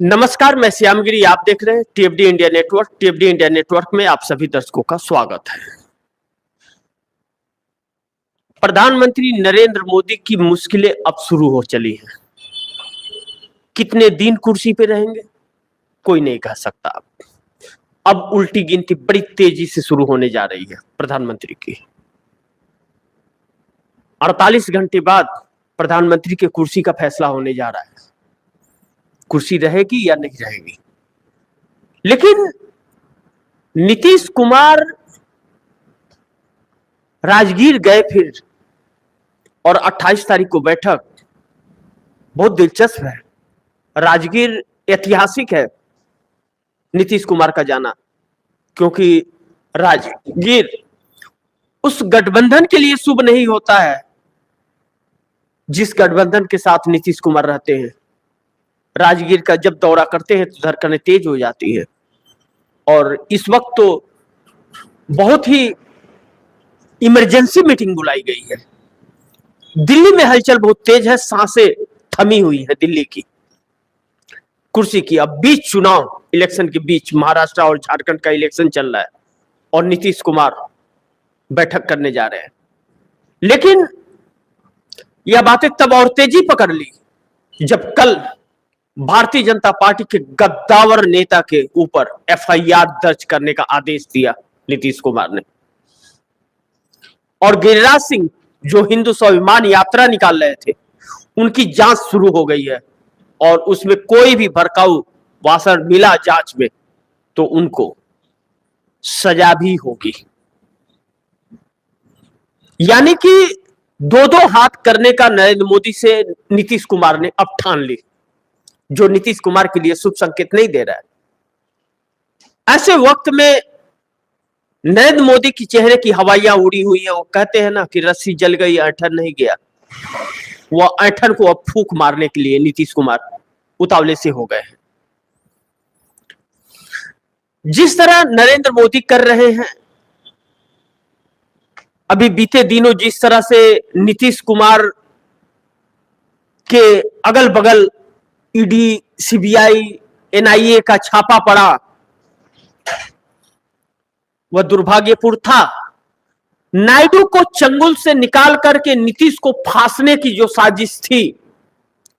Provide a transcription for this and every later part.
नमस्कार, मैं श्यामगिरी। आप देख रहे हैं टीएफडी इंडिया नेटवर्क। टीएफडी इंडिया नेटवर्क में आप सभी दर्शकों का स्वागत है। प्रधानमंत्री नरेंद्र मोदी की मुश्किलें अब शुरू हो चली हैं। कितने दिन कुर्सी पे रहेंगे कोई नहीं कह सकता। अब उल्टी गिनती बड़ी तेजी से शुरू होने जा रही है प्रधानमंत्री की। 48 घंटे बाद प्रधानमंत्री के कुर्सी का फैसला होने जा रहा है। कुर्सी रहेगी या नहीं रहेगी। लेकिन नीतीश कुमार राजगीर गए फिर, और 28 तारीख को बैठक बहुत दिलचस्प है। राजगीर ऐतिहासिक है नीतीश कुमार का जाना, क्योंकि राजगीर उस गठबंधन के लिए शुभ नहीं होता है जिस गठबंधन के साथ नीतीश कुमार रहते हैं। राजगीर का जब दौरा करते हैं तो धड़कनें तेज हो जाती है, और इस वक्त तो बहुत ही इमरजेंसी मीटिंग बुलाई गई है। दिल्ली में हलचल बहुत तेज है, सांसें थमी हुई है दिल्ली की कुर्सी की। अब बीच चुनाव इलेक्शन के बीच महाराष्ट्र और झारखंड का इलेक्शन चल रहा है और नीतीश कुमार बैठक करने जा रहे हैं। लेकिन यह बातें तब और तेजी पकड़ ली जब कल भारतीय जनता पार्टी के गद्दावर नेता के ऊपर एफआईआर दर्ज करने का आदेश दिया नीतीश कुमार ने। और गिरिराज सिंह जो हिंदू स्वाभिमान यात्रा निकाल रहे थे, उनकी जांच शुरू हो गई है, और उसमें कोई भी भड़काऊ वासर मिला जांच में तो उनको सजा भी होगी। यानी कि दो दो हाथ करने का नरेंद्र मोदी से नीतीश कुमार ने अब ठान ली, जो नीतीश कुमार के लिए शुभ संकेत नहीं दे रहा है। ऐसे वक्त में नरेंद्र मोदी की चेहरे की हवाइयां उड़ी हुई है। वो कहते हैं ना कि रस्सी जल गई ऐंठन नहीं गया। वो ऐंठन को अब फूंक मारने के लिए नीतीश कुमार उतावले से हो गए हैं। जिस तरह नरेंद्र मोदी कर रहे हैं, अभी बीते दिनों जिस तरह से नीतीश कुमार के अगल बगल ईडी, सीबीआई, एनआईए का छापा पड़ा, वह दुर्भाग्यपूर्ण था। नायडू को चंगुल से निकाल करके नीतीश को फांसने की जो साजिश थी,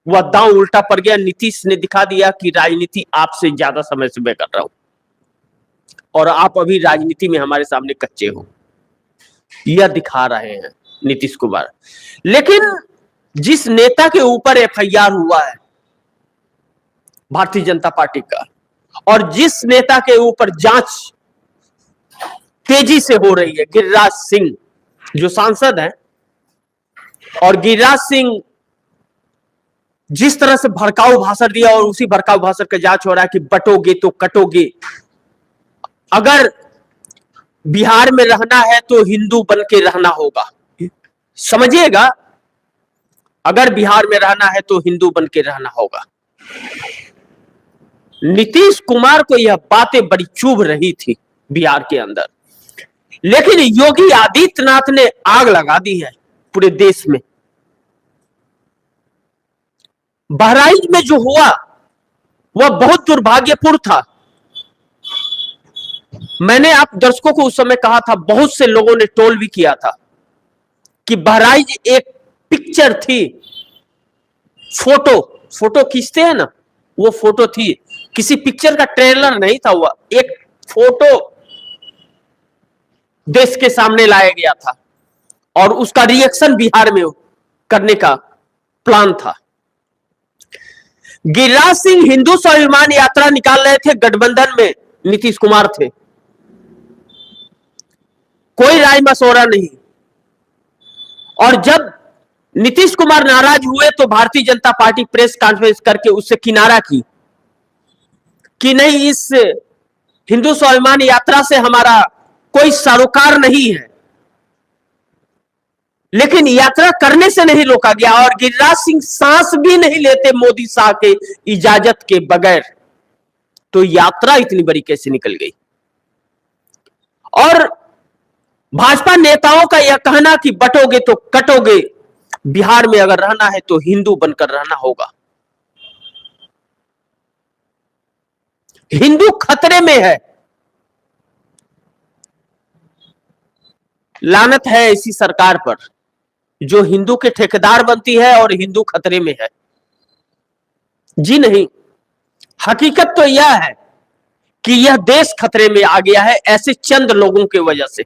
वह दांव उल्टा पड़ गया। नीतीश ने दिखा दिया कि राजनीति आपसे ज्यादा समय से मैं कर रहा हूं, और आप अभी राजनीति में हमारे सामने कच्चे हो। यह दिखा रहे हैं नीतीश कुमार। लेकिन जिस नेता के ऊपर एफआईआर हुआ है भारतीय जनता पार्टी का, और जिस नेता के ऊपर जांच तेजी से हो रही है, गिरिराज सिंह जो सांसद हैं, और गिरिराज सिंह जिस तरह से भड़काऊ भाषण दिया, और उसी भड़काऊ भाषण का जांच हो रहा है कि बटोगे तो कटोगे। अगर बिहार में रहना है तो हिंदू बन के रहना होगा। समझिएगा, अगर बिहार में रहना है तो हिंदू बन के रहना होगा। नीतीश कुमार को यह बातें बड़ी चुभ रही थी बिहार के अंदर, लेकिन योगी आदित्यनाथ ने आग लगा दी है पूरे देश में। बहराइच में जो हुआ वह बहुत दुर्भाग्यपूर्ण था। मैंने आप दर्शकों को उस समय कहा था, बहुत से लोगों ने ट्रोल भी किया था कि बहराइच एक पिक्चर थी, फोटो खींचते हैं ना, वो फोटो थी, किसी पिक्चर का ट्रेलर नहीं था। वह एक फोटो देश के सामने लाया गया था, और उसका रिएक्शन बिहार में करने का प्लान था। गिरिराज सिंह हिंदू स्वाभिमान यात्रा निकाल रहे थे, गठबंधन में नीतीश कुमार थे, कोई राय मशवरा नहीं। और जब नीतीश कुमार नाराज हुए तो Bharatiya Janata party press conference करके उससे किनारा की कि नहीं, इस हिंदू स्वाभिमान यात्रा से हमारा कोई सरोकार नहीं है। लेकिन यात्रा करने से नहीं रोका गया, और गिरिराज सिंह सांस भी नहीं लेते मोदी शाह के इजाजत के बगैर, तो यात्रा इतनी बड़ी कैसे निकल गई। और भाजपा नेताओं का यह कहना कि बटोगे तो कटोगे, बिहार में अगर रहना है तो हिंदू बनकर रहना होगा। हिंदू खतरे में है। लानत है ऐसी सरकार पर जो हिंदू के ठेकेदार बनती है और हिंदू खतरे में है। जी नहीं, हकीकत तो यह है कि यह देश खतरे में आ गया है ऐसे चंद लोगों की वजह से,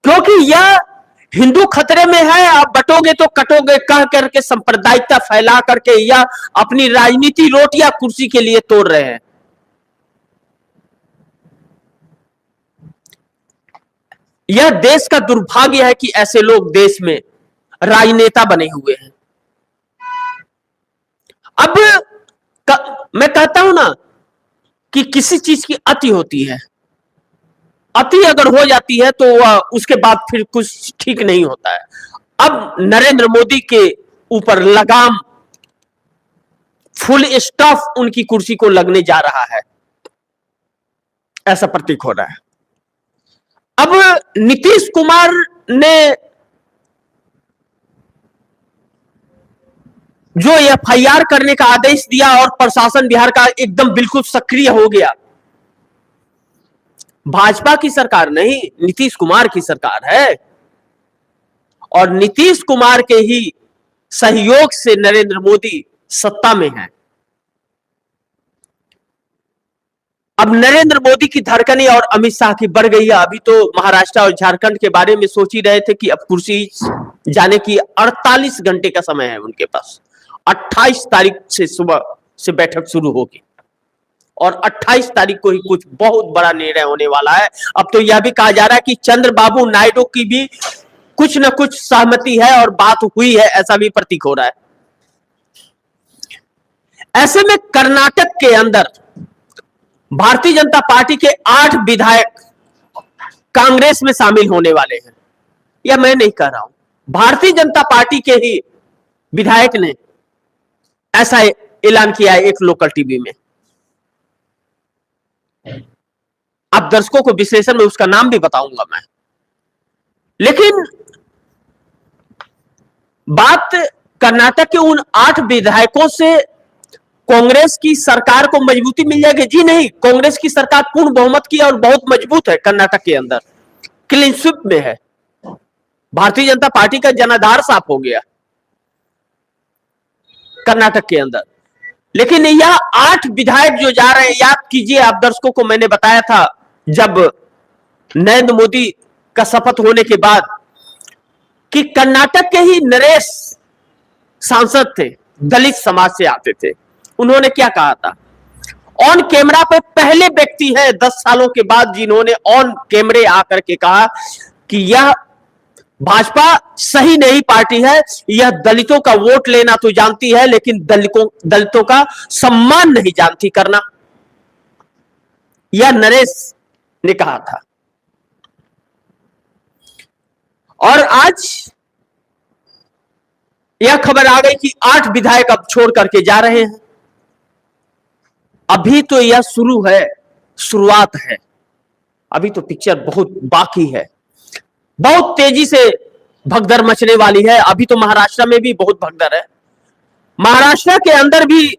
क्योंकि यह हिंदू खतरे में है, आप बटोगे तो कटोगे कह करके सांप्रदायिकता फैला करके यह अपनी राजनीति रोटियां कुर्सी के लिए तोड़ रहे हैं। यह देश का दुर्भाग्य है कि ऐसे लोग देश में राजनेता बने हुए हैं। अब मैं कहता हूं ना कि किसी चीज की अति होती है, अति अगर हो जाती है तो वह उसके बाद फिर कुछ ठीक नहीं होता है। अब नरेंद्र मोदी के ऊपर लगाम फुल स्टॉप उनकी कुर्सी को लगने जा रहा है, ऐसा प्रतीक हो रहा है। अब नीतीश कुमार ने जो एफआईआर करने का आदेश दिया और प्रशासन बिहार का एकदम बिल्कुल सक्रिय हो गया। भाजपा की सरकार नहीं, नीतीश कुमार की सरकार है और नीतीश कुमार के ही सहयोग से नरेंद्र मोदी सत्ता में है। अब नरेंद्र मोदी की धड़कनें और अमित शाह की बढ़ गई है। अभी तो महाराष्ट्र और झारखंड के बारे में सोच ही रहे थे कि अब कुर्सी जाने की 48 घंटे का समय है उनके पास। 28 तारीख से सुबह से बैठक शुरू होगी और 28 तारीख को ही कुछ बहुत बड़ा निर्णय होने वाला है। अब तो यह भी कहा जा रहा है कि चंद्रबाबू नायडू की भी कुछ न कुछ सहमति है और बात हुई है, ऐसा भी प्रतीक हो रहा है। ऐसे में कर्नाटक के अंदर भारतीय जनता पार्टी के 8 विधायक कांग्रेस में शामिल होने वाले हैं। यह मैं नहीं कह रहा हूं, भारतीय जनता पार्टी के ही विधायक ने ऐसा ऐलान किया है एक लोकल टीवी में। आप दर्शकों को विश्लेषण में उसका नाम भी बताऊंगा मैं। लेकिन बात कर्नाटक के उन 8 विधायकों से कांग्रेस की सरकार को मजबूती मिल जाएगी? जी नहीं, कांग्रेस की सरकार पूर्ण बहुमत की और बहुत मजबूत है, कर्नाटक के अंदर क्लीन स्वीप में है। भारतीय जनता पार्टी का जनाधार साफ हो गया कर्नाटक के अंदर। लेकिन यह 8 विधायक जो जा रहे हैं, याद कीजिए आप दर्शकों को मैंने बताया था जब नरेंद्र मोदी का शपथ होने के बाद कि कर्नाटक के ही नरेश सांसद थे, दलित समाज से आते थे। उन्होंने क्या कहा था? ऑन कैमरा पे पहले व्यक्ति है 10 सालों के बाद जिन्होंने ऑन कैमरे आकर के कहा कि यह भाजपा सही नहीं पार्टी है, यह दलितों का वोट लेना तो जानती है लेकिन दलितों का सम्मान नहीं जानती करना। यह नरेश ने कहा था। और आज यह खबर आ गई कि 8 विधायक अब छोड़ करके जा रहे हैं। अभी तो यह शुरू है, शुरुआत है, अभी तो पिक्चर बहुत बाकी है। बहुत तेजी से भगदड़ मचने वाली है। अभी तो महाराष्ट्र में भी बहुत भगदड़ है। महाराष्ट्र के अंदर भी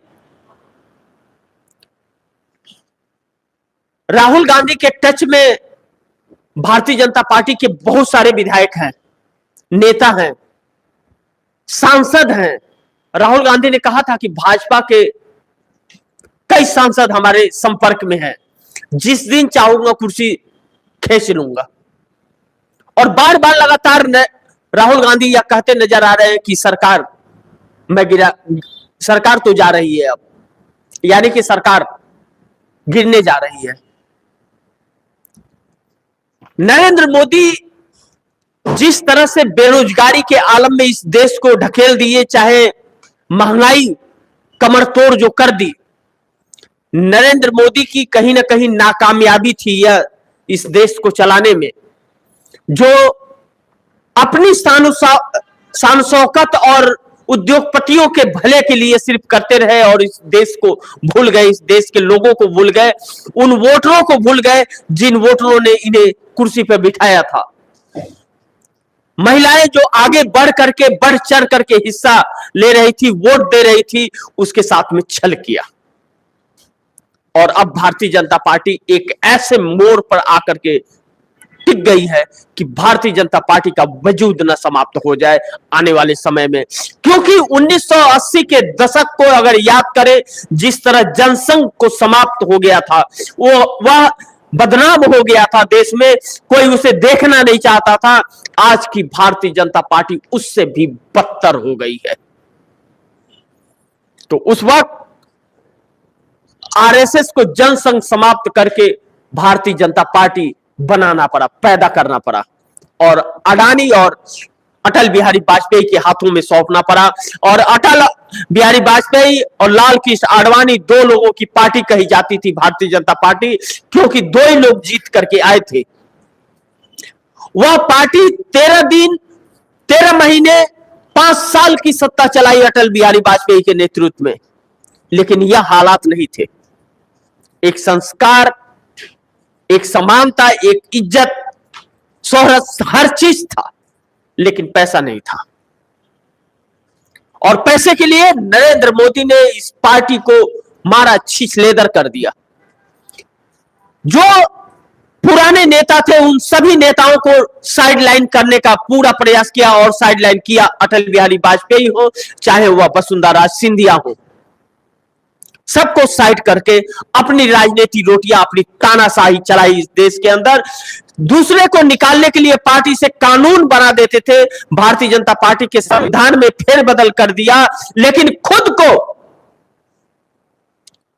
राहुल गांधी के टच में भारतीय जनता पार्टी के बहुत सारे विधायक हैं, नेता हैं, सांसद हैं। राहुल गांधी ने कहा था कि भाजपा के कई सांसद हमारे संपर्क में हैं, जिस दिन चाहूंगा कुर्सी खींच लूंगा। और बार बार लगातार राहुल गांधी यह कहते नजर आ रहे हैं कि सरकार तो जा रही है, अब यानी कि सरकार गिरने जा रही है। नरेंद्र मोदी जिस तरह से बेरोजगारी के आलम में इस देश को ढकेल दिए, चाहे महंगाई कमर तोड़ जो कर दी, नरेंद्र मोदी की कहीं ना कहीं नाकामयाबी थी यह इस देश को चलाने में, जो अपनी शान शौकत और उद्योगपतियों के भले के लिए सिर्फ करते रहे और इस देश को भूल गए, इस देश के लोगों को भूल गए, उन वोटरों को भूल गए जिन वोटरों ने इन्हें कुर्सी पर बिठाया था। महिलाएं जो आगे बढ़ चढ़ करके हिस्सा ले रही थी, वोट दे रही थी, उसके साथ में छल किया। और अब भारतीय जनता पार्टी एक ऐसे मोड़ पर आकर के टिक गई है कि भारतीय जनता पार्टी का वजूद न समाप्त हो जाए आने वाले समय में। क्योंकि 1980 के दशक को अगर याद करें, जिस तरह जनसंघ को समाप्त हो गया था, वह बदनाम हो गया था देश में, कोई उसे देखना नहीं चाहता था। आज की भारतीय जनता पार्टी उससे भी बदतर हो गई है। तो उस वक्त आरएसएस को जनसंघ समाप्त करके भारतीय जनता पार्टी बनाना पड़ा, पैदा करना पड़ा, और अडानी और अटल बिहारी वाजपेयी के हाथों में सौंपना पड़ा। और अटल बिहारी वाजपेयी और लाल कृष्ण आडवाणी दो लोगों की पार्टी कही जाती थी भारतीय जनता पार्टी, क्योंकि दो ही लोग जीत करके आए थे। वह पार्टी 13 दिन, 13 महीने, 5 साल की सत्ता चलाई अटल बिहारी वाजपेयी के नेतृत्व में, लेकिन यह हालात नहीं थे। एक संस्कार, एक समानता, एक इज्जत, शोहरत, हर चीज था, लेकिन पैसा नहीं था। और पैसे के लिए नरेंद्र मोदी ने इस पार्टी को मारा, छिछलेदर कर दिया। जो पुराने नेता थे उन सभी नेताओं को साइडलाइन करने का पूरा प्रयास किया, और साइडलाइन किया अटल बिहारी वाजपेयी हो, चाहे वह वसुंधरा सिंधिया हो, सबको साइड करके अपनी राजनीति रोटियां, अपनी तानाशाही चलाई इस देश के अंदर। दूसरे को निकालने के लिए पार्टी से कानून बना देते थे। भारतीय जनता पार्टी के संविधान में फेरबदल कर दिया, लेकिन खुद को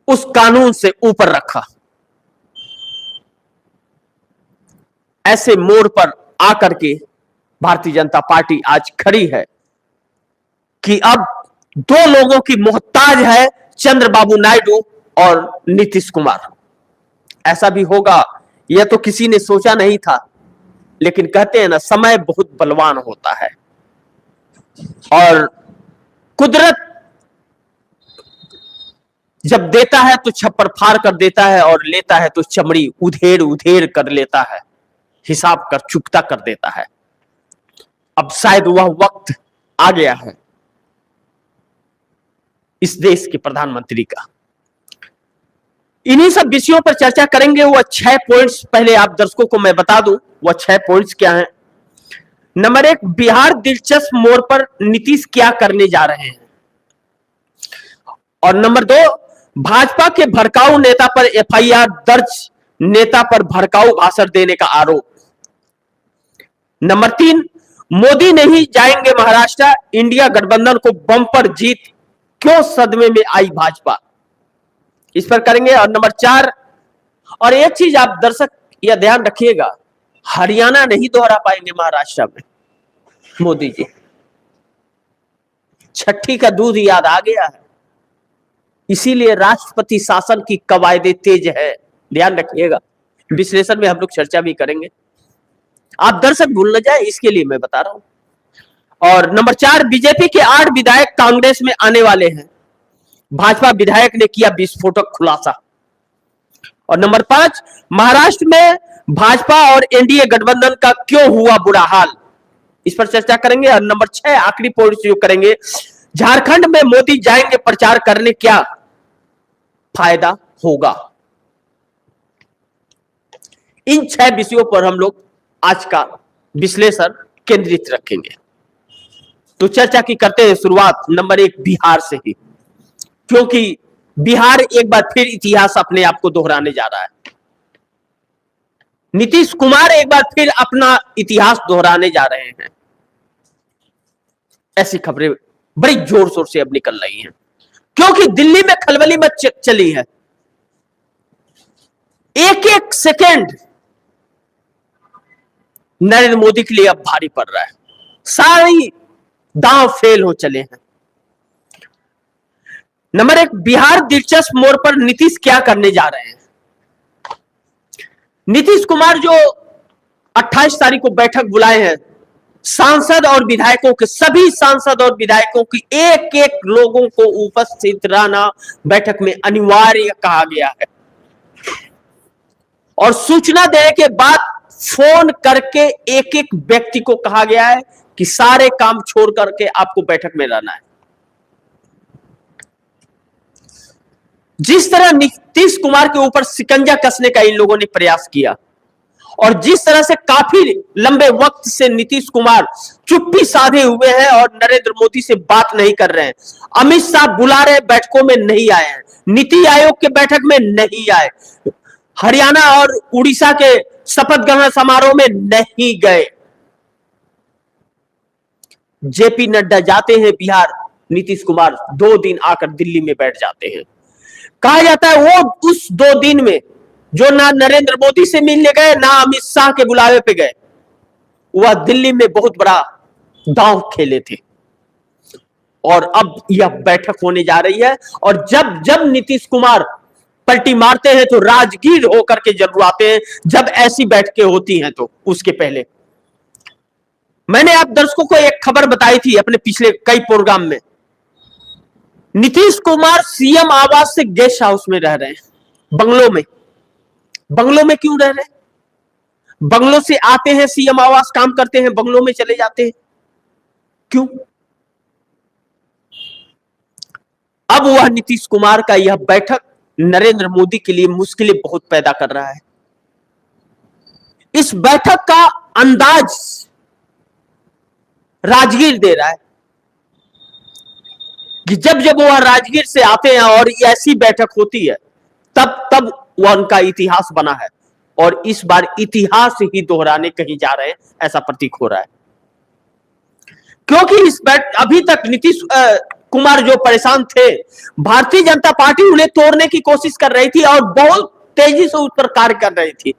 उस कानून से ऊपर रखा। ऐसे मोड़ पर आकर के भारतीय जनता पार्टी आज खड़ी है कि अब दो लोगों की मोहताज है, चंद्रबाबू नायडू और नीतीश कुमार। ऐसा भी होगा यह तो किसी ने सोचा नहीं था, लेकिन कहते हैं ना, समय बहुत बलवान होता है और कुदरत जब देता है तो छप्पर फाड़ कर देता है, और लेता है तो चमड़ी उधेड़ उधेड़ कर लेता है, हिसाब कर चुकता कर देता है। अब शायद वह वक्त आ गया है इस देश के प्रधानमंत्री का। इन्हीं सब विषयों पर चर्चा करेंगे। वह 6 पॉइंट्स पहले आप दर्शकों को मैं बता दूं, वह 6 पॉइंट्स क्या हैं। नंबर 1, बिहार दिलचस्प मोड़ पर, नीतीश क्या करने जा रहे हैं। और नंबर 2, भाजपा के भड़काऊ नेता पर एफआईआर दर्ज, नेता पर भड़काऊ भाषण देने का आरोप। नंबर 3, मोदी नहीं जाएंगे महाराष्ट्र, इंडिया गठबंधन को बम्पर जीत, क्यों सदमे में आई भाजपा, इस पर करेंगे। और नंबर 4, और एक चीज आप दर्शक यह ध्यान रखिएगा, हरियाणा नहीं दोहरा पाएंगे महाराष्ट्र में मोदी जी। छठी का दूध याद आ गया है, इसीलिए राष्ट्रपति शासन की कवायदे तेज है, ध्यान रखिएगा। विश्लेषण में हम लोग चर्चा भी करेंगे, आप दर्शक भूल न जाए इसके लिए मैं बता रहा हूं। और नंबर 4, बीजेपी के 8 विधायक कांग्रेस में आने वाले हैं, भाजपा विधायक ने किया विस्फोटक खुलासा। और नंबर 5, महाराष्ट्र में भाजपा और एनडीए गठबंधन का क्यों हुआ बुरा हाल, इस पर चर्चा करेंगे। और नंबर 6, आखिरी पॉइंट जो करेंगे, झारखंड में मोदी जाएंगे प्रचार करने, क्या फायदा होगा। इन 6 विषयों पर हम लोग आज का विश्लेषण केंद्रित रखेंगे। तो चर्चा की करते हैं शुरुआत नंबर 1 बिहार से ही, क्योंकि बिहार एक बार फिर इतिहास अपने आप को दोहराने जा रहा है। नीतीश कुमार एक बार फिर अपना इतिहास दोहराने जा रहे हैं। ऐसी खबरें बड़ी जोर शोर से अब निकल रही हैं, क्योंकि दिल्ली में खलबली मच चली है। एक एक सेकेंड नरेंद्र मोदी के लिए अब भारी पड़ रहा है, सारी दांव फेल हो चले हैं। नंबर 1, बिहार दिलचस्प मोड़ पर, नीतीश क्या करने जा रहे हैं। नीतीश कुमार जो 28 तारीख को बैठक बुलाए हैं, सांसद और विधायकों के, सभी सांसद और विधायकों की एक एक लोगों को उपस्थित रहना बैठक में अनिवार्य कहा गया है। और सूचना देने के बाद फोन करके एक एक व्यक्ति को कहा गया है कि सारे काम छोड़ करके आपको बैठक में रहना है। जिस तरह नीतीश कुमार के ऊपर शिकंजा कसने का इन लोगों ने प्रयास किया और जिस तरह से काफी लंबे वक्त से नीतीश कुमार चुप्पी साधे हुए हैं और नरेंद्र मोदी से बात नहीं कर रहे हैं। अमित शाह बुला रहे बैठकों में नहीं आए हैं, नीति आयोग के बैठक में नहीं आए, हरियाणा और उड़ीसा के शपथ ग्रहण समारोह में नहीं गए। जेपी नड्डा जाते हैं बिहार, नीतीश कुमार 2 दिन आकर दिल्ली में बैठ जाते हैं। कहा जाता है वो उस 2 दिन में जो ना नरेंद्र मोदी से मिलने गए ना अमित शाह के बुलावे पे गए, वह दिल्ली में बहुत बड़ा दांव खेले थे। और अब यह बैठक होने जा रही है और जब जब नीतीश कुमार पलटी मारते हैं तो राजगीर होकर के जरूर आते हैं। जब ऐसी बैठकें होती हैं तो उसके पहले मैंने आप दर्शकों को एक खबर बताई थी अपने पिछले कई प्रोग्राम में। नीतीश कुमार सीएम आवास से गेस्ट हाउस में रह रहे हैं, बंगलों में। बंगलों में क्यों रह रहे हैं? बंगलों से आते हैं सीएम आवास, काम करते हैं, बंगलों में चले जाते हैं, क्यों? अब वह नीतीश कुमार का यह बैठक नरेंद्र मोदी के लिए मुश्किलें बहुत पैदा कर रहा है। इस बैठक का अंदाज राजगीर दे रहा है कि जब जब वह राजगीर से आते हैं और ऐसी बैठक होती है तब तब वह उनका इतिहास बना है और इस बार इतिहास ही दोहराने कहीं जा रहे हैं, ऐसा प्रतीक हो रहा है। क्योंकि अभी तक नीतीश कुमार जो परेशान थे, भारतीय जनता पार्टी उन्हें तोड़ने की कोशिश कर रही थी और बहुत तेजी से उस पर कार्य कर रही थी।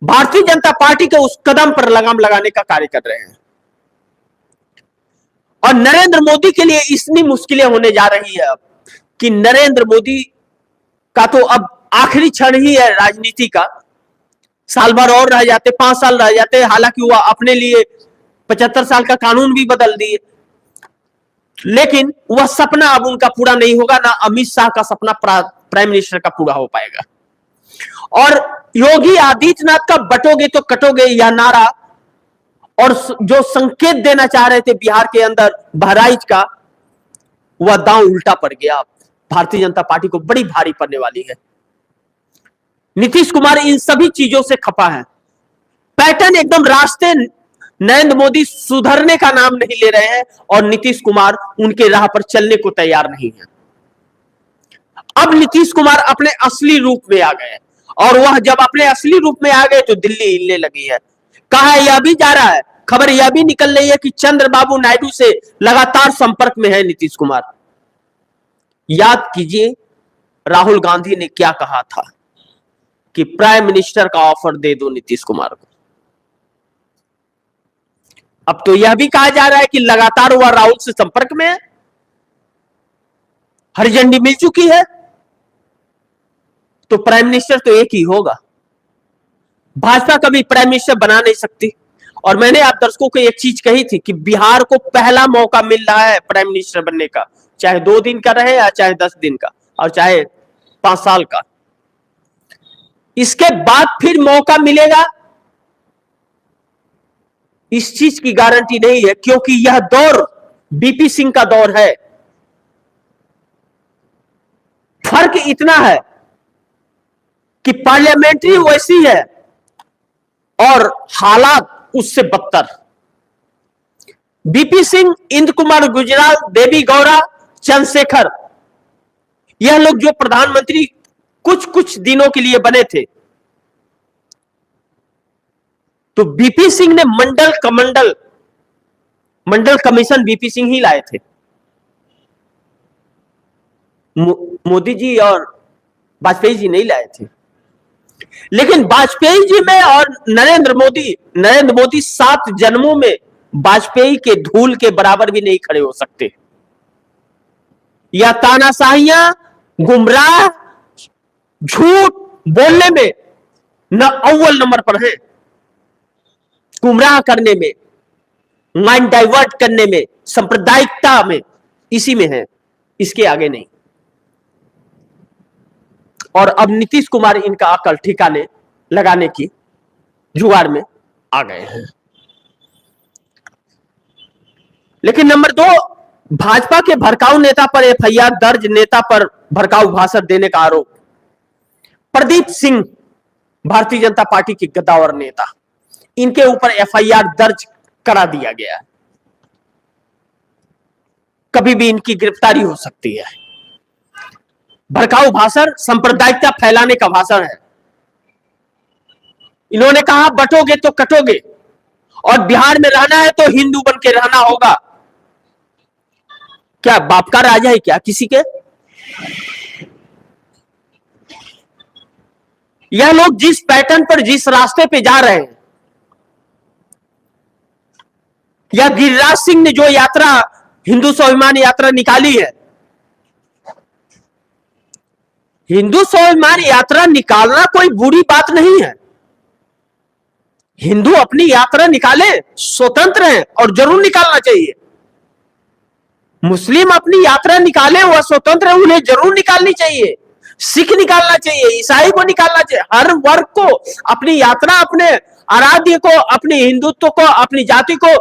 भारतीय जनता पार्टी के उस कदम पर लगाम लगाने का कार्य कर रहे हैं और नरेंद्र मोदी के लिए इतनी मुश्किलें होने जा रही है अब कि नरेंद्र मोदी का तो अब आखिरी क्षण ही है राजनीति का। साल भर और रह जाते, 5 साल रह जाते। हालांकि वह अपने लिए 75 साल का कानून भी बदल दिए, लेकिन वह सपना अब उनका पूरा नहीं होगा। ना अमित शाह का सपना प्राइम मिनिस्टर का पूरा हो पाएगा। और योगी आदित्यनाथ का बटोगे तो कटोगे यह नारा और जो संकेत देना चाह रहे थे बिहार के अंदर बहराइच का, वह दांव उल्टा पड़ गया। भारतीय जनता पार्टी को बड़ी भारी पड़ने वाली है। नीतीश कुमार इन सभी चीजों से खफा है। पैटर्न एकदम रास्ते नरेंद्र मोदी सुधरने का नाम नहीं ले रहे हैं और नीतीश कुमार उनके राह पर चलने को तैयार नहीं है। अब नीतीश कुमार अपने असली रूप में आ गए और वह जब अपने असली रूप में आ गए तो दिल्ली हिलने लगी है। कहा यह भी जा रहा है, खबर यह भी निकल रही है कि चंद्रबाबू नायडू से लगातार संपर्क में है नीतीश कुमार। याद कीजिए राहुल गांधी ने क्या कहा था कि प्राइम मिनिस्टर का ऑफर दे दो नीतीश कुमार को। अब तो यह भी कहा जा रहा है कि लगातार वह राहुल से संपर्क में है, हरी झंडी मिल चुकी है, तो प्राइम मिनिस्टर तो एक ही होगा। भाजपा कभी प्राइम मिनिस्टर बना नहीं सकती। और मैंने आप दर्शकों को एक चीज कही थी कि बिहार को पहला मौका मिल रहा है प्राइम मिनिस्टर बनने का, चाहे 2 दिन का रहे या चाहे 10 दिन का और चाहे 5 साल का। इसके बाद फिर मौका मिलेगा इस चीज की गारंटी नहीं है, क्योंकि यह दौर बीपी सिंह का दौर है। फर्क इतना है कि पार्लियामेंट्री वैसी है और हालात उससे बदतर। बीपी सिंह, इंद्र कुमार गुजराल, देवी गौड़ा, चंद्रशेखर, यह लोग जो प्रधानमंत्री कुछ कुछ दिनों के लिए बने थे, तो बीपी सिंह ने मंडल कमीशन बीपी सिंह ही लाए थे। मोदी जी और वाजपेयी जी नहीं लाए थे। लेकिन वाजपेयी जी में और नरेंद्र मोदी 7 जन्मों में वाजपेयी के धूल के बराबर भी नहीं खड़े हो सकते। या तानाशाहियां, गुमराह, झूठ बोलने में न अव्वल नंबर पर है, गुमराह करने में, माइंड डाइवर्ट करने में, सांप्रदायिकता में, इसी में है, इसके आगे नहीं। और अब नीतीश कुमार इनका अकल ठिकाने लगाने की जुगाड़ में आ गए हैं। लेकिन नंबर 2, भाजपा के भड़काऊ नेता पर एफआईआर दर्ज, नेता पर भड़काऊ भाषण देने का आरोप। प्रदीप सिंह भारतीय जनता पार्टी के गद्दावर नेता, इनके ऊपर एफआईआर दर्ज करा दिया गया है। कभी भी इनकी गिरफ्तारी हो सकती है। भड़काऊ भाषण सांप्रदायिकता फैलाने का भाषण है। इन्होंने कहा बटोगे तो कटोगे, और बिहार में रहना है तो हिंदू बन के रहना होगा। क्या बाप का राजा है क्या किसी के? यह लोग जिस पैटर्न पर, जिस रास्ते पे जा रहे हैं, या गिरिराज सिंह ने जो यात्रा, हिंदू स्वाभिमान यात्रा निकाली है, हिंदू स्वाभिमान यात्रा निकालना कोई बुरी बात नहीं है। हिंदू अपनी यात्रा निकाले, स्वतंत्र हैं और जरूर निकालना चाहिए। मुस्लिम अपनी यात्रा निकाले, वह स्वतंत्र है, उन्हें जरूर निकालनी चाहिए। सिख निकालना चाहिए, ईसाई को निकालना चाहिए। हर वर्ग को अपनी यात्रा, अपने आराध्य को, अपने हिंदुत्व को, अपनी जाति को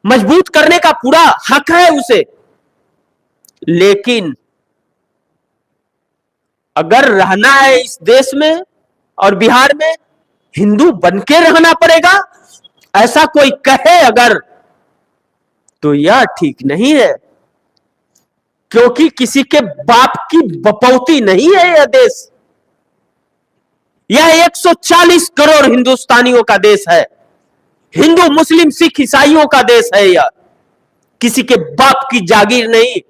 मजबूत करने का पूरा हक है उसे। लेकिन अगर रहना है इस देश में और बिहार में, हिंदू बनके रहना पड़ेगा, ऐसा कोई कहे अगर, तो यह ठीक नहीं है। क्योंकि किसी के बाप की बपौती नहीं है यह देश। यह 140 करोड़ हिंदुस्तानियों का देश है। हिंदू, मुस्लिम, सिख, ईसाइयों का देश है यह, किसी के बाप की जागीर नहीं।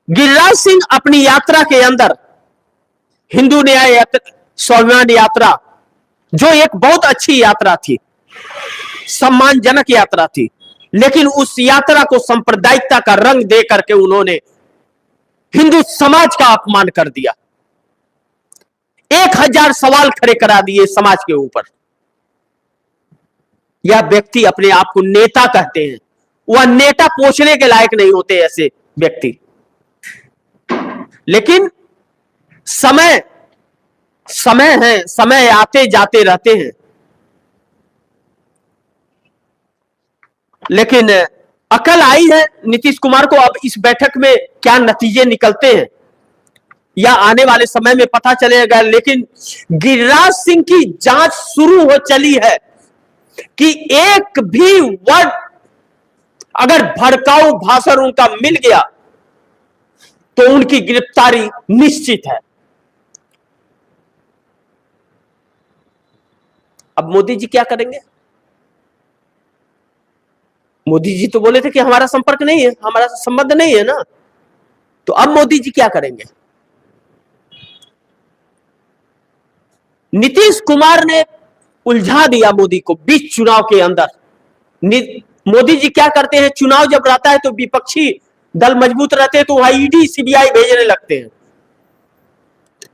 गिरिराज सिंह अपनी यात्रा के अंदर, हिंदू न्याय यात्रा, स्वाभिमान यात्रा, जो एक बहुत अच्छी यात्रा थी, सम्मानजनक यात्रा थी, लेकिन उस यात्रा को सांप्रदायिकता का रंग दे करके उन्होंने हिंदू समाज का अपमान कर दिया। 1000 सवाल खड़े करा दिए समाज के ऊपर। यह व्यक्ति अपने आप को नेता कहते हैं, वह नेता पोषने के लायक नहीं होते ऐसे व्यक्ति। लेकिन समय है, समय आते जाते रहते हैं। लेकिन अकल आई है नीतीश कुमार को। अब इस बैठक में क्या नतीजे निकलते हैं या आने वाले समय में पता चलेगा। लेकिन गिरिराज सिंह की जांच शुरू हो चली है कि एक भी वर्ड अगर भड़काऊ भाषण उनका मिल गया तो उनकी गिरफ्तारी निश्चित है। अब मोदी जी क्या करेंगे? मोदी जी तो बोले थे कि हमारा संपर्क नहीं है, हमारा संबंध नहीं है ना। तो अब मोदी जी क्या करेंगे? नीतीश कुमार ने उलझा दिया मोदी को बीच चुनाव के अंदर। मोदी जी क्या करते हैं, चुनाव जब रहता है तो विपक्षी दल मजबूत रहते हैं तो वहां ईडी सीबीआई भेजने लगते हैं।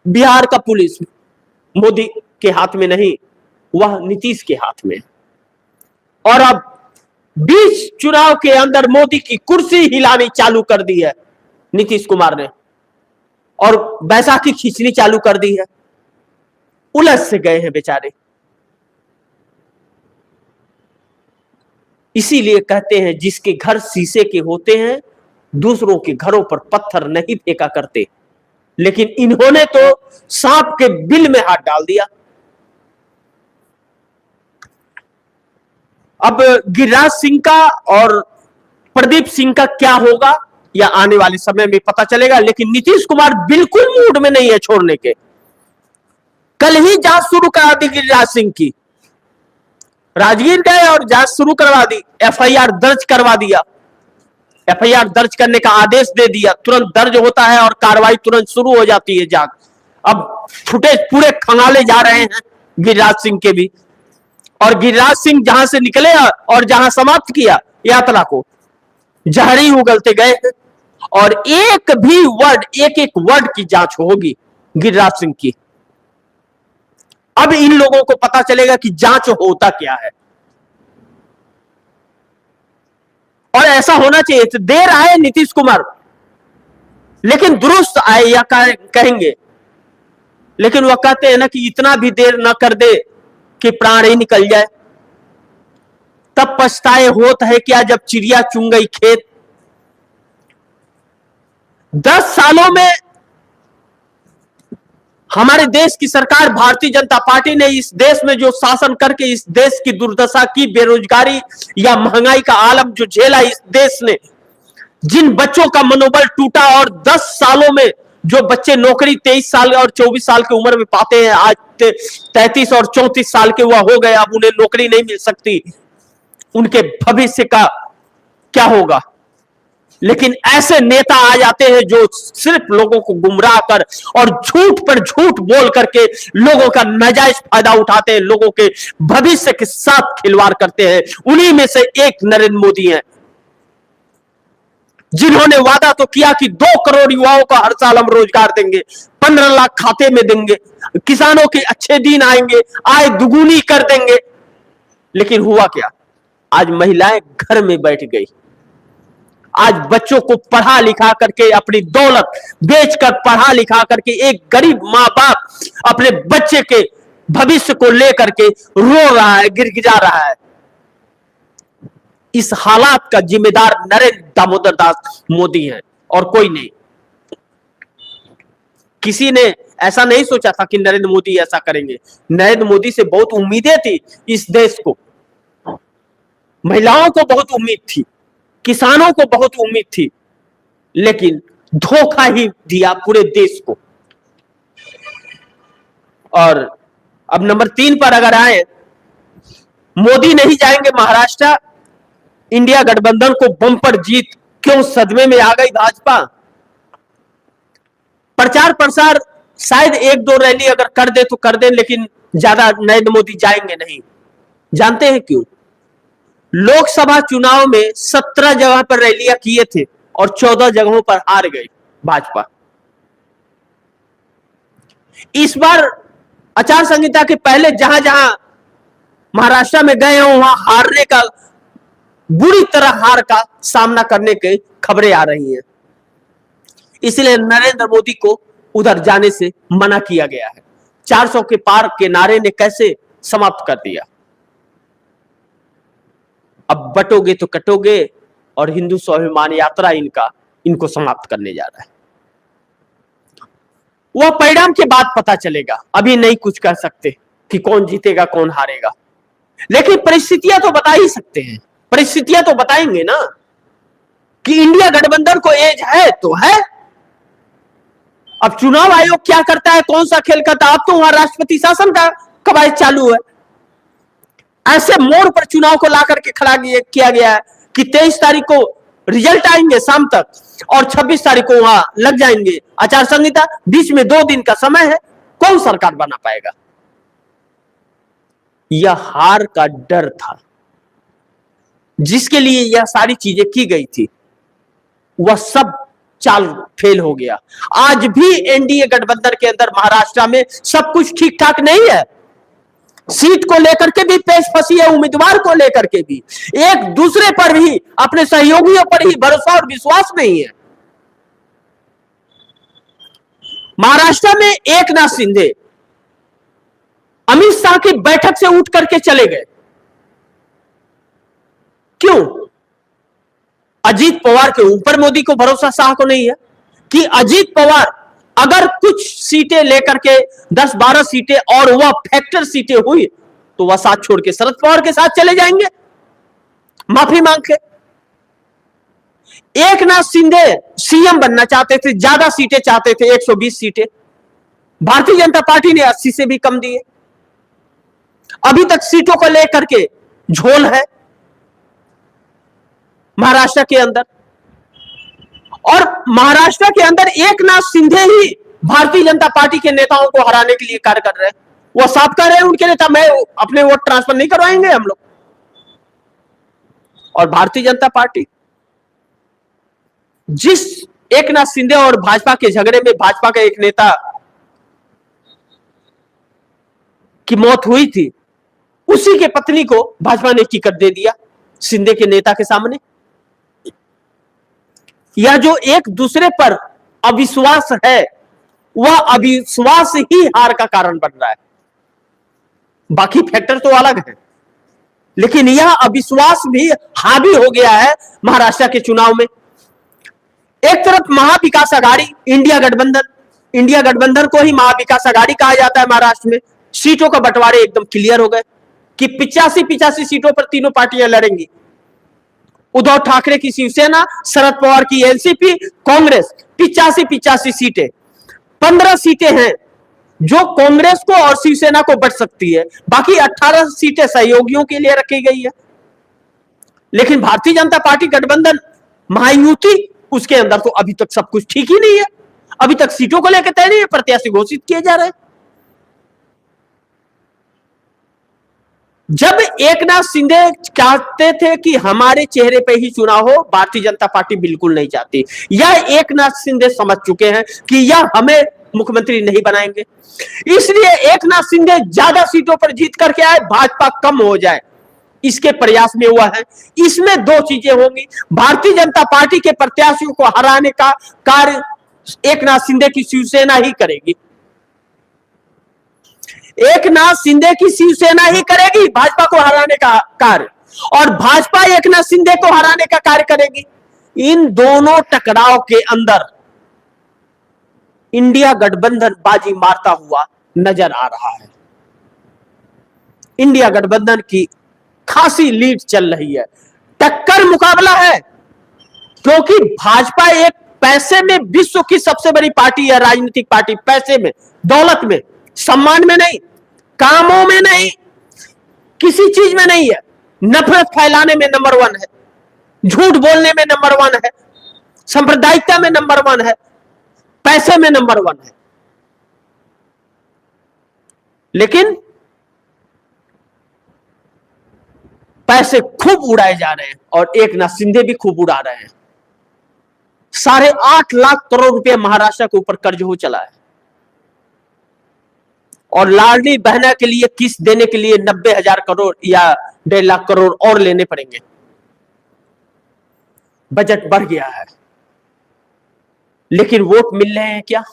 बिहार का पुलिस मोदी के हाथ में नहीं, वह नीतीश के हाथ में। और अब बीच चुनाव के अंदर मोदी की कुर्सी हिलानी चालू कर दी है नीतीश कुमार ने, और बैसाखी खींचनी चालू कर दी है। उलझ से गए हैं बेचारे। इसीलिए कहते हैं जिसके घर शीशे के होते हैं दूसरों के घरों पर पत्थर नहीं फेंका करते। लेकिन इन्होंने तो सांप के बिल में हाथ डाल दिया। अब गिरिराज सिंह का और प्रदीप सिंह का क्या होगा या आने वाले समय में पता चलेगा। लेकिन नीतीश कुमार बिल्कुल मूड में नहीं है छोड़ने के। कल ही जांच शुरू करा दी गिरिराज सिंह की। राजगीर गए और जांच शुरू करवा दी, एफआईआर दर्ज करवा दिया, एफआईआर दर्ज करने का आदेश दे दिया। तुरंत दर्ज होता है और कार्रवाई तुरंत शुरू हो जाती है जांच। अब फुटेज पूरे खंगाले जा रहे हैं गिरिराज सिंह के भी। और गिरिराज सिंह जहां से निकले और जहां समाप्त किया यात्रा को, जहरी उगलते गए। और एक भी वर्ड, एक एक वर्ड की जांच होगी गिरिराज सिंह की। अब इन लोगों को पता चलेगा कि जांच होता क्या है। और ऐसा होना चाहिए। तो देर आए नीतीश कुमार, लेकिन दुरुस्त आए या कहेंगे। लेकिन वह कहते हैं ना कि इतना भी देर ना कर दे कि प्राण ही निकल जाए। तब पछताए होत है क्या जब चिड़िया चुन गई खेत। 10 सालों में हमारे देश की सरकार भारतीय जनता पार्टी ने इस देश में जो शासन करके इस देश की दुर्दशा की, बेरोजगारी या महंगाई का आलम जो झेला इस देश ने, जिन बच्चों का मनोबल टूटा और 10 सालों में जो बच्चे नौकरी 23 साल और 24 साल की उम्र में पाते हैं, आज 33 और 34 साल के हुआ हो गए, अब उन्हें नौकरी नहीं मिल सकती, उनके भविष्य का क्या होगा। लेकिन ऐसे नेता आ जाते हैं जो सिर्फ लोगों को गुमराह कर और झूठ पर झूठ बोल करके लोगों का नाजायज फायदा उठाते हैं, लोगों के भविष्य के साथ खिलवाड़ करते हैं। उन्हीं में से एक नरेंद्र मोदी हैं, जिन्होंने वादा तो किया कि 2 करोड़ युवाओं को हर साल हम रोजगार देंगे, 15 लाख खाते में देंगे, किसानों के अच्छे दिन आएंगे, आय दुगुनी कर देंगे। लेकिन हुआ क्या? आज महिलाएं घर में बैठ गई, आज बच्चों को पढ़ा लिखा करके, अपनी दौलत बेचकर पढ़ा लिखा करके एक गरीब मां बाप अपने बच्चे के भविष्य को लेकर के रो रहा है, गिड़गिड़ा रहा है। इस हालात का जिम्मेदार नरेंद्र दामोदर दास मोदी है और कोई नहीं। किसी ने ऐसा नहीं सोचा था कि नरेंद्र मोदी ऐसा करेंगे। नरेंद्र मोदी से बहुत उम्मीदें थी इस देश को, महिलाओं को बहुत उम्मीद थी, किसानों को बहुत उम्मीद थी, लेकिन धोखा ही दिया पूरे देश को। और अब नंबर 3 पर अगर आए, मोदी नहीं जाएंगे महाराष्ट्र, इंडिया गठबंधन को बम्पर जीत, क्यों सदमे में आ गई भाजपा। प्रचार प्रसार शायद 1-2 रैली अगर कर दे तो कर दे, लेकिन ज्यादा नरेंद्र मोदी जाएंगे नहीं। जानते हैं क्यों? लोकसभा चुनाव में 17 जगह पर रैलियां किए थे और 14 जगहों पर हार गई भाजपा। इस बार आचार संहिता के पहले जहां जहां महाराष्ट्र में गए हो, वहां हारने का, बुरी तरह हार का सामना करने की खबरें आ रही हैं। इसलिए नरेंद्र मोदी को उधर जाने से मना किया गया है। 400 के पार के नारे ने कैसे समाप्त कर दिया। अब बटोगे तो कटोगे और हिंदू स्वाभिमान यात्रा इनको समाप्त करने जा रहा है। वह परिणाम के बाद पता चलेगा, अभी नहीं कुछ कह सकते कि कौन जीतेगा कौन हारेगा, लेकिन परिस्थितियां तो बता ही सकते हैं। परिस्थितियां तो बताएंगे ना कि इंडिया गठबंधन को एज है तो है। अब चुनाव आयोग क्या करता है, कौन सा खेल करता है, अब तो वहां राष्ट्रपति शासन का कवायद चालू है। ऐसे मोड़ पर चुनाव को ला करके खड़ा किया गया है कि 23 तारीख को रिजल्ट आएंगे शाम तक और 26 तारीख को वहां लग जाएंगे आचार संहिता, बीच में 2 दिन का समय है। कौन सरकार बना पाएगा? यह हार का डर था, जिसके लिए यह सारी चीजें की गई थी, वह सब चाल फेल हो गया। आज भी एनडीए गठबंधन के अंदर महाराष्ट्र में सब कुछ ठीक ठाक नहीं है। सीट को लेकर के भी पेश फंसी है, उम्मीदवार को लेकर के भी, एक दूसरे पर भी, अपने सहयोगियों पर ही भरोसा और विश्वास नहीं है। महाराष्ट्र में एकनाथ शिंदे अमित शाह की बैठक से उठ करके चले गए। क्यों? अजीत पवार के ऊपर मोदी को भरोसा शाह को नहीं है कि अजीत पवार अगर कुछ सीटें लेकर के 10-12 सीटें और वह फैक्टर सीटें हुई तो वह साथ छोड़ के शरद पवार के साथ चले जाएंगे माफी मांग के। एकनाथ शिंदे सीएम बनना चाहते थे, ज्यादा सीटें चाहते थे, 120 सीटें। भारतीय जनता पार्टी ने 80 से भी कम दिए। अभी तक सीटों को लेकर के झोल है महाराष्ट्र के अंदर, और महाराष्ट्र के अंदर एकनाथ शिंदे ही भारतीय जनता पार्टी के नेताओं को हराने के लिए कार्य कर रहे हैं। वो साफ कर रहे हैं उनके नेता, मैं अपने वोट ट्रांसफर नहीं करवाएंगे हम लोग। और भारतीय जनता पार्टी, जिस एकनाथ शिंदे और भाजपा के झगड़े में भाजपा के एक नेता की मौत हुई थी, उसी के पत्नी को भाजपा ने टिकट दे दिया शिंदे के नेता के सामने। यह जो एक दूसरे पर अविश्वास है, वह अविश्वास ही हार का कारण बन रहा है। बाकी फैक्टर तो अलग है। लेकिन यह अविश्वास भी हावी हो गया है महाराष्ट्र के चुनाव में। एक तरफ महाविकास आघाड़ी इंडिया गठबंधन को ही महाविकास आघाड़ी कहा जाता है महाराष्ट्र में। सीटों का बंटवारे एकदम क्लियर हो गए कि 85 सीटों पर तीनों पार्टियां लड़ेंगी। उद्धव ठाकरे की शिवसेना, शरद पवार की एनसीपी, कांग्रेस 85 सीटें। 15 सीटें हैं जो कांग्रेस को और शिवसेना को बट सकती है, बाकी 18 सीटें सहयोगियों के लिए रखी गई है। लेकिन भारतीय जनता पार्टी गठबंधन महायुति, उसके अंदर तो अभी तक सब कुछ ठीक ही नहीं है। अभी तक सीटों को लेकर तय नहीं है, प्रत्याशी घोषित किए जा रहे हैं। जब एकनाथ शिंदे चाहते थे कि हमारे चेहरे पे ही चुनाव हो, भारतीय जनता पार्टी बिल्कुल नहीं चाहती। यह एकनाथ शिंदे समझ चुके हैं कि यह हमें मुख्यमंत्री नहीं बनाएंगे, इसलिए एकनाथ शिंदे ज्यादा सीटों पर जीत करके आए, भाजपा कम हो जाए, इसके प्रयास में हुआ है। इसमें दो चीजें होंगी। भारतीय जनता पार्टी के प्रत्याशियों को हराने का कार्य एकनाथ शिंदे की शिवसेना ही करेगी। एकनाथ शिंदे की शिवसेना ही करेगी भाजपा को हराने का कार्य, और भाजपा एकनाथ शिंदे को हराने का कार्य करेगी। इन दोनों टकराव के अंदर इंडिया गठबंधन बाजी मारता हुआ नजर आ रहा है। इंडिया गठबंधन की खासी लीड चल रही है, टक्कर मुकाबला है, क्योंकि भाजपा एक पैसे में विश्व की सबसे बड़ी पार्टी है, राजनीतिक पार्टी। पैसे में, दौलत में, सम्मान में नहीं, कामों में नहीं, किसी चीज में नहीं है। नफरत फैलाने में नंबर 1 है, झूठ बोलने में नंबर 1 है, सांप्रदायिकता में नंबर 1 है, पैसे में नंबर 1 है। लेकिन पैसे खूब उड़ाए जा रहे हैं और एकनाथ शिंदे भी खूब उड़ा रहे हैं। 8.5 लाख करोड़ रुपए महाराष्ट्र के ऊपर कर्ज हो चला है, और लाडली बहना के लिए किस्त देने के लिए 90,000 करोड़ या 1.5 लाख करोड़ और लेने पड़ेंगे। बजट बढ़ गया है, लेकिन वोट मिल रहे हैं क्या,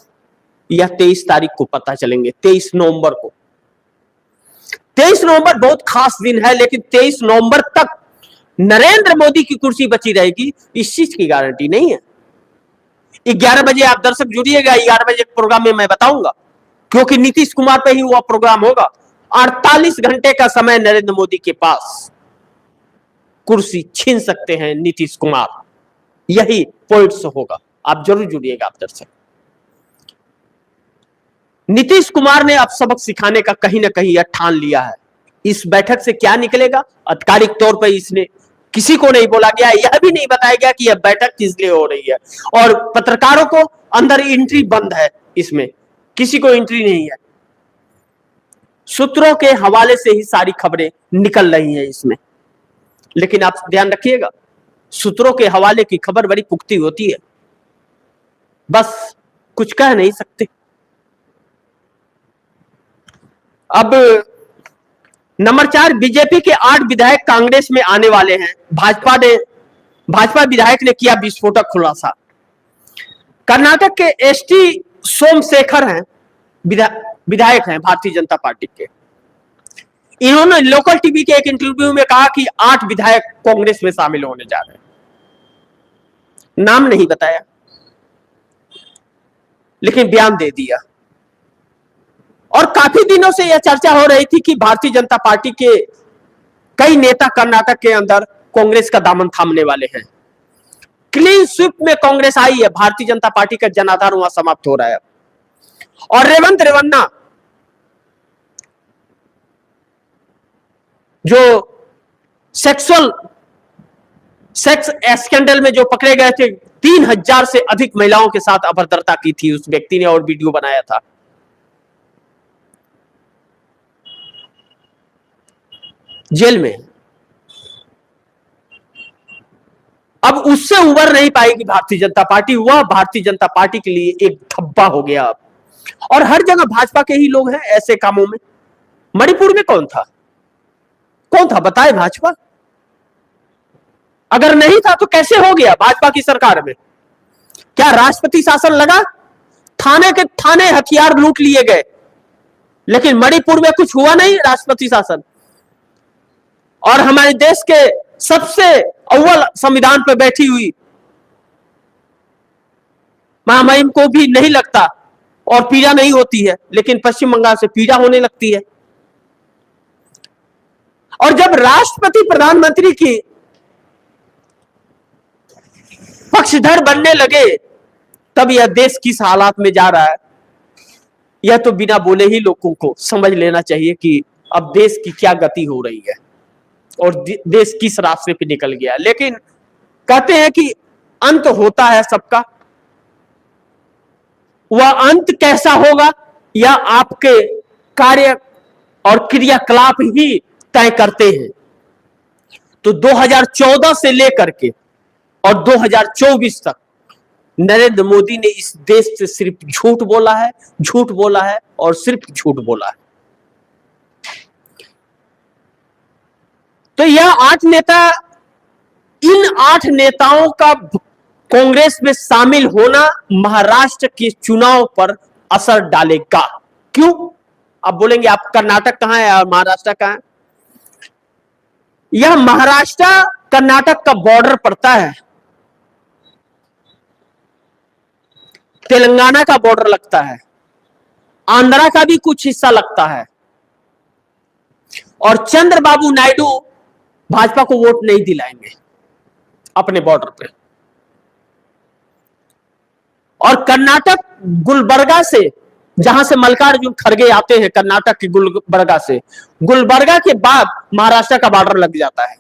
यह 23 तारीख को पता चलेंगे। 23 नवंबर को, 23 नवंबर बहुत खास दिन है, लेकिन 23 नवंबर तक नरेंद्र मोदी की कुर्सी बची रहेगी, इस चीज की गारंटी नहीं है। 11 बजे आप दर्शक जुड़िएगा, 11 बजे प्रोग्राम में मैं बताऊंगा, क्योंकि नीतीश कुमार पे ही वो प्रोग्राम होगा। 48 घंटे का समय नरेंद्र मोदी के पास, कुर्सी छीन सकते हैं नीतीश कुमार, यही पॉइंट्स होगा। आप जरूर जुड़िएगा आप दर्शक। नीतीश कुमार ने अब सबक सिखाने का कहीं ना कहीं यह ठान लिया है। इस बैठक से क्या निकलेगा, आधिकारिक तौर पर इसने किसी को नहीं बोला गया, यह भी नहीं बताया गया कि यह बैठक किस लिए हो रही है, और पत्रकारों को अंदर एंट्री बंद है, इसमें किसी को एंट्री नहीं है। सूत्रों के हवाले से ही सारी खबरें निकल रही हैं इसमें, लेकिन आप ध्यान रखिएगा, सूत्रों के हवाले की खबर बड़ी पुख्ती होती है, बस कुछ कह नहीं सकते। अब नंबर 4, बीजेपी के 8 विधायक कांग्रेस में आने वाले हैं। भाजपा विधायक ने किया विस्फोटक खुलासा। कर्नाटक के एसटी सोमशेखर हैं, विधायक हैं भारतीय जनता पार्टी के। इन्होंने लोकल टीवी के एक इंटरव्यू में कहा कि 8 विधायक कांग्रेस में शामिल होने जा रहे हैं। नाम नहीं बताया, लेकिन बयान दे दिया। और काफी दिनों से यह चर्चा हो रही थी कि भारतीय जनता पार्टी के कई नेता कर्नाटक के अंदर कांग्रेस का दामन थामने वाले हैं। क्लीन स्वीप में कांग्रेस आई है, भारतीय जनता पार्टी का जनाधार वहां समाप्त हो रहा है। और रेवंत रेवन्ना जो सेक्स स्कैंडल में जो पकड़े गए थे, 3000 से अधिक महिलाओं के साथ अभद्रता की थी उस व्यक्ति ने और वीडियो बनाया था, जेल में। अब उससे उबर नहीं पाएगी भारतीय जनता पार्टी, वह भारतीय जनता पार्टी के लिए एक धब्बा हो गया अब। और हर जगह भाजपा के ही लोग हैं ऐसे कामों में। मणिपुर में कौन था बताए भाजपा? अगर नहीं था तो कैसे हो गया भाजपा की सरकार में? क्या राष्ट्रपति शासन लगा? थाने के थाने हथियार लूट लिए गए, लेकिन मणिपुर में कुछ हुआ नहीं राष्ट्रपति शासन। और हमारे देश के सबसे अव्वल संविधान पर बैठी हुई महामहिम को भी नहीं लगता और पीड़ा नहीं होती है, लेकिन पश्चिम बंगाल से पीड़ा होने लगती है। और जब राष्ट्रपति प्रधानमंत्री की पक्षधर बनने लगे, तब यह देश किस हालात में जा रहा है, यह तो बिना बोले ही लोगों को समझ लेना चाहिए कि अब देश की क्या गति हो रही है और देश किस रास्ते पे निकल गया। लेकिन कहते हैं कि अंत होता है सबका, वह अंत कैसा होगा यह आपके कार्य और क्रियाकलाप ही तय करते हैं। तो 2014 से लेकर के और 2024 तक नरेंद्र मोदी ने इस देश से सिर्फ झूठ बोला है, झूठ बोला है और सिर्फ झूठ बोला है। तो यह 8 नेता, इन 8 नेताओं का कांग्रेस में शामिल होना महाराष्ट्र के चुनाव पर असर डालेगा। क्यों? आप बोलेंगे आप कर्नाटक कहां है और महाराष्ट्र कहां है? यह महाराष्ट्र कर्नाटक का बॉर्डर पड़ता है, तेलंगाना का बॉर्डर लगता है, आंध्रा का भी कुछ हिस्सा लगता है। और चंद्रबाबू नायडू भाजपा को वोट नहीं दिलाएंगे अपने बॉर्डर पे। और कर्नाटक गुलबर्गा से, जहां से मल्लिकार्जुन खड़गे आते हैं, कर्नाटक के गुलबर्गा से, गुलबर्गा के बाद महाराष्ट्र का बॉर्डर लग जाता है।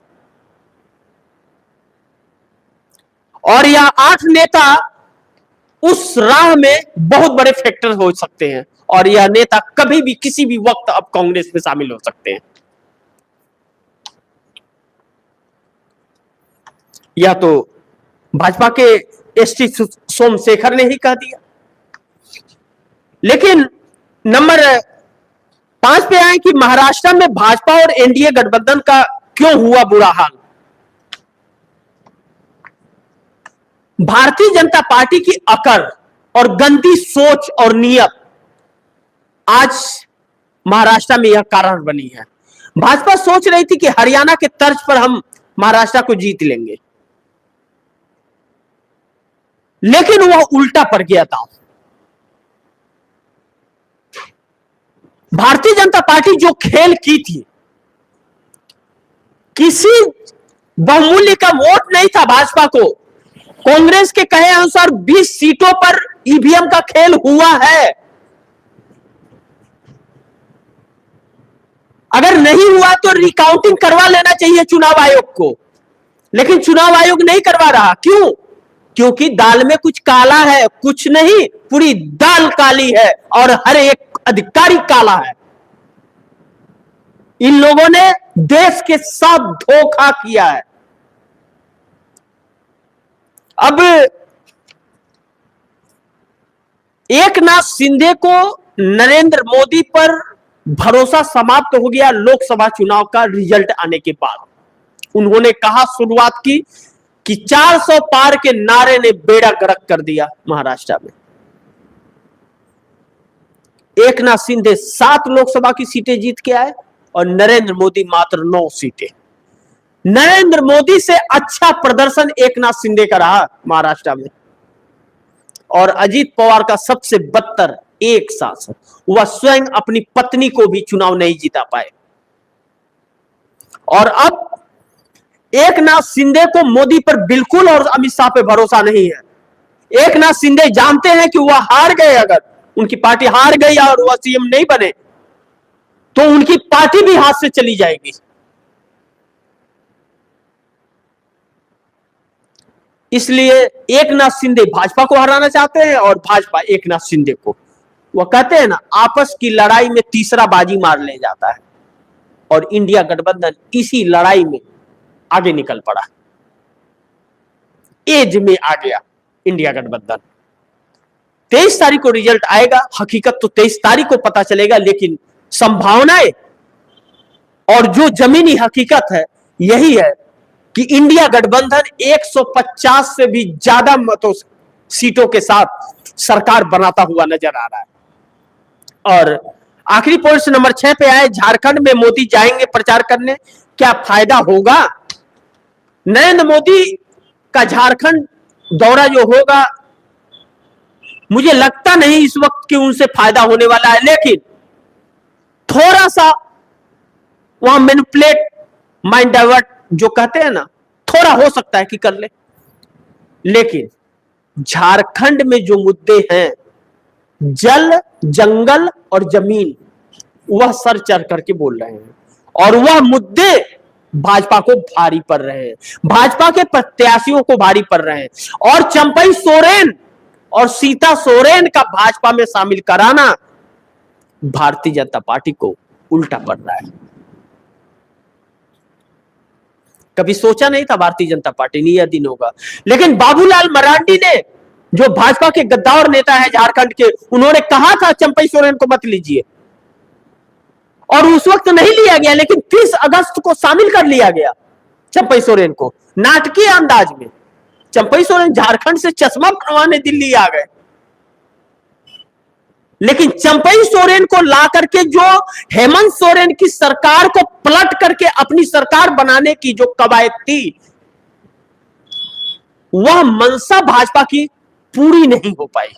और यह 8 नेता उस राह में बहुत बड़े फैक्टर हो सकते हैं और यह नेता कभी भी किसी भी वक्त अब कांग्रेस में शामिल हो सकते हैं। यह तो भाजपा के एसटी सोमशेखर ने ही कह दिया। लेकिन नंबर 5 पे आए कि महाराष्ट्र में भाजपा और एनडीए गठबंधन का क्यों हुआ बुरा हाल। भारतीय जनता पार्टी की अकड़ और गंदी सोच और नियत आज महाराष्ट्र में यह कारण बनी है। भाजपा सोच रही थी कि हरियाणा के तर्ज पर हम महाराष्ट्र को जीत लेंगे, लेकिन वह उल्टा पड़ गया था। भारतीय जनता पार्टी जो खेल की थी, किसी बहुमूल्य का वोट नहीं था भाजपा को। कांग्रेस के कहे अनुसार 20 सीटों पर ईवीएम का खेल हुआ है। अगर नहीं हुआ तो रिकाउंटिंग करवा लेना चाहिए चुनाव आयोग को, लेकिन चुनाव आयोग नहीं करवा रहा। क्यों? क्योंकि दाल में कुछ काला है, कुछ नहीं, पूरी दाल काली है और हर एक अधिकारी काला है। इन लोगों ने देश के साथ धोखा किया है। अब एकनाथ शिंदे को नरेंद्र मोदी पर भरोसा समाप्त हो गया लोकसभा चुनाव का रिजल्ट आने के बाद। उन्होंने कहा, शुरुआत की कि 400 पार के नारे ने बेड़ा गर्क कर दिया महाराष्ट्र में। एकनाथ शिंदे 7 लोकसभा की सीटें जीत के आए और नरेंद्र मोदी मात्र 9 सीटें। नरेंद्र मोदी से अच्छा प्रदर्शन एकनाथ शिंदे का रहा महाराष्ट्र में। और अजीत पवार का सबसे बदतर एक शासक, वह स्वयं अपनी पत्नी को भी चुनाव नहीं जीता पाए। और अब एकनाथ शिंदे को मोदी पर बिल्कुल और अमित शाह पे भरोसा नहीं है। एकनाथ शिंदे जानते हैं कि वह हार गए, अगर उनकी पार्टी हार गई और वह सीएम नहीं बने तो उनकी पार्टी भी हाथ से चली जाएगी। इसलिए एकनाथ शिंदे भाजपा को हराना चाहते हैं और भाजपा एकनाथ शिंदे को। वह कहते हैं ना, आपस की लड़ाई में तीसरा बाजी मार ले जाता है और इंडिया गठबंधन इसी लड़ाई में आगे निकल पड़ा, एज में आ गया इंडिया गठबंधन। 23 तारीख को रिजल्ट आएगा, हकीकत तो 23 तारीख को पता चलेगा, लेकिन संभावनाएं और जो जमीनी हकीकत है यही है कि इंडिया गठबंधन 150 से भी ज्यादा सीटों के साथ सरकार बनाता हुआ नजर आ रहा है। और आखिरी पॉइंट नंबर 6 पे आए, झारखंड में मोदी जाएंगे प्रचार करने, क्या फायदा होगा? नरेंद्र मोदी का झारखंड दौरा जो होगा, मुझे लगता नहीं इस वक्त कि उनसे फायदा होने वाला है, लेकिन थोड़ा सा वहां मैनिपुलेट, माइंड डाइवर्ट जो कहते हैं ना, थोड़ा हो सकता है कि कर ले। लेकिन झारखंड में जो मुद्दे हैं, जल, जंगल और जमीन, वह सर चढ़ करके बोल रहे हैं और वह मुद्दे भाजपा को भारी पड़ रहे हैं, भाजपा के प्रत्याशियों को भारी पड़ रहे हैं। और चंपई सोरेन और सीता सोरेन का भाजपा में शामिल कराना भारतीय जनता पार्टी को उल्टा पड़ रहा है। कभी सोचा नहीं था भारतीय जनता पार्टी ने यह दिन होगा, लेकिन बाबूलाल मरांडी ने, जो भाजपा के गद्दार नेता है झारखंड के, उन्होंने कहा था चंपई सोरेन को मत लीजिए, और उस वक्त नहीं लिया गया, लेकिन 30 अगस्त को शामिल कर लिया गया चंपई सोरेन को नाटकीय अंदाज में। चंपई सोरेन झारखंड से चश्मा बनवाने दिल्ली आ गए, लेकिन चंपई सोरेन को ला करके जो हेमंत सोरेन की सरकार को पलट करके अपनी सरकार बनाने की जो कवायद थी, वह मंशा भाजपा की पूरी नहीं हो पाई।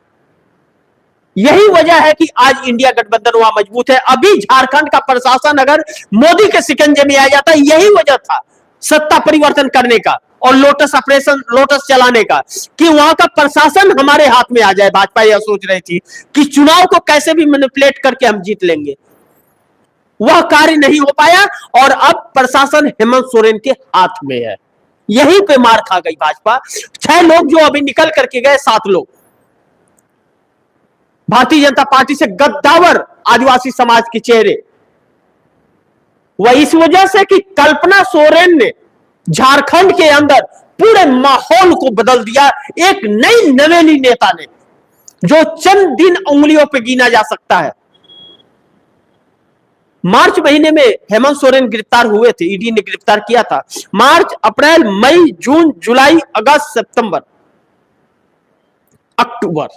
यही वजह है कि आज इंडिया गठबंधन वहां मजबूत है। अभी झारखंड का प्रशासन अगर मोदी के शिकंजे में आ जाता, यही वजह था सत्ता परिवर्तन करने का और लोटस ऑपरेशन, लोटस चलाने का, कि वहां का प्रशासन हमारे हाथ में आ जाए। भाजपा यह सोच रही थी कि चुनाव को कैसे भी मैनिपुलेट करके हम जीत लेंगे। वह कार्य नहीं हो पाया और अब प्रशासन हेमंत सोरेन के हाथ में है। यहीं पे मार खा गई भाजपा। 6 लोग जो अभी निकल करके गए, 7 लोग भारतीय जनता पार्टी से गद्दावर आदिवासी समाज के चेहरे, वह इस वजह से कि कल्पना सोरेन ने झारखंड के अंदर पूरे माहौल को बदल दिया। एक नई नवेली नेता ने, जो चंद दिन उंगलियों पे गिना जा सकता है। मार्च महीने में हेमंत सोरेन गिरफ्तार हुए थे, ईडी ने गिरफ्तार किया था। मार्च, अप्रैल, मई, जून, जुलाई, अगस्त, सितंबर, अक्टूबर,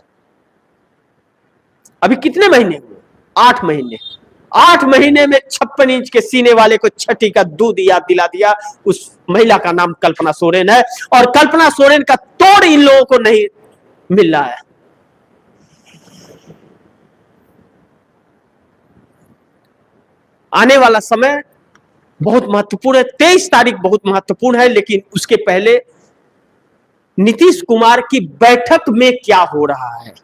अभी कितने महीने हुए? 8 महीने। 8 महीने में 56 इंच के सीने वाले को छठी का दूध याद दिला दिया। उस महिला का नाम कल्पना सोरेन है, और कल्पना सोरेन का तोड़ इन लोगों को नहीं मिल रहा है। आने वाला समय बहुत महत्वपूर्ण है। 23 तारीख बहुत महत्वपूर्ण है, लेकिन उसके पहले नीतीश कुमार की बैठक में क्या हो रहा है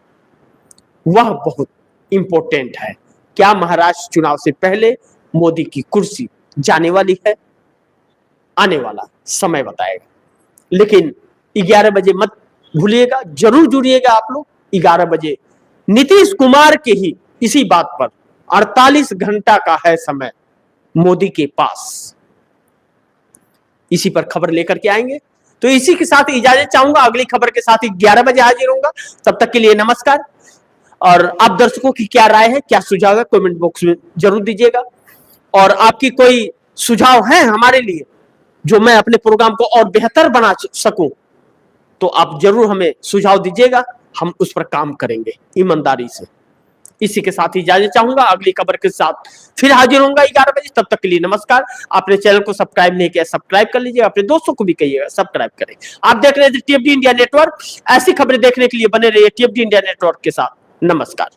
वह बहुत इंपॉर्टेंट है। क्या महाराष्ट्र चुनाव से पहले मोदी की कुर्सी जाने वाली है? आने वाला समय बताएगा। लेकिन 11 बजे मत भूलिएगा, जरूर जुड़िएगा आप लोग 11 बजे। नीतीश कुमार के ही इसी बात पर 48 घंटा का है समय मोदी के पास, इसी पर खबर लेकर के आएंगे। तो इसी के साथ इजाजत चाहूंगा, अगली खबर के साथ 11 बजे हाजिर होऊंगा। तब तक के लिए नमस्कार। और आप दर्शकों की क्या राय है, क्या सुझाव है, कमेंट बॉक्स में जरूर दीजिएगा। और आपकी कोई सुझाव है हमारे लिए जो मैं अपने प्रोग्राम को और बेहतर बना सकूं, तो आप जरूर हमें सुझाव दीजिएगा, हम उस पर काम करेंगे ईमानदारी से। इसी के साथ इजाजत चाहूंगा, अगली खबर के साथ फिर हाजिर होऊंगा 11 बजे। तब तक के लिए नमस्कार। आपने चैनल को सब्सक्राइब नहीं किया, सब्सक्राइब कर लीजिए, अपने दोस्तों को भी कहिएगा सब्सक्राइब करें। आप देख रहे थे टीएफडी इंडिया नेटवर्क। ऐसी खबरें देखने के लिए बने रहिए टीएफडी इंडिया नेटवर्क के साथ। नमस्कार।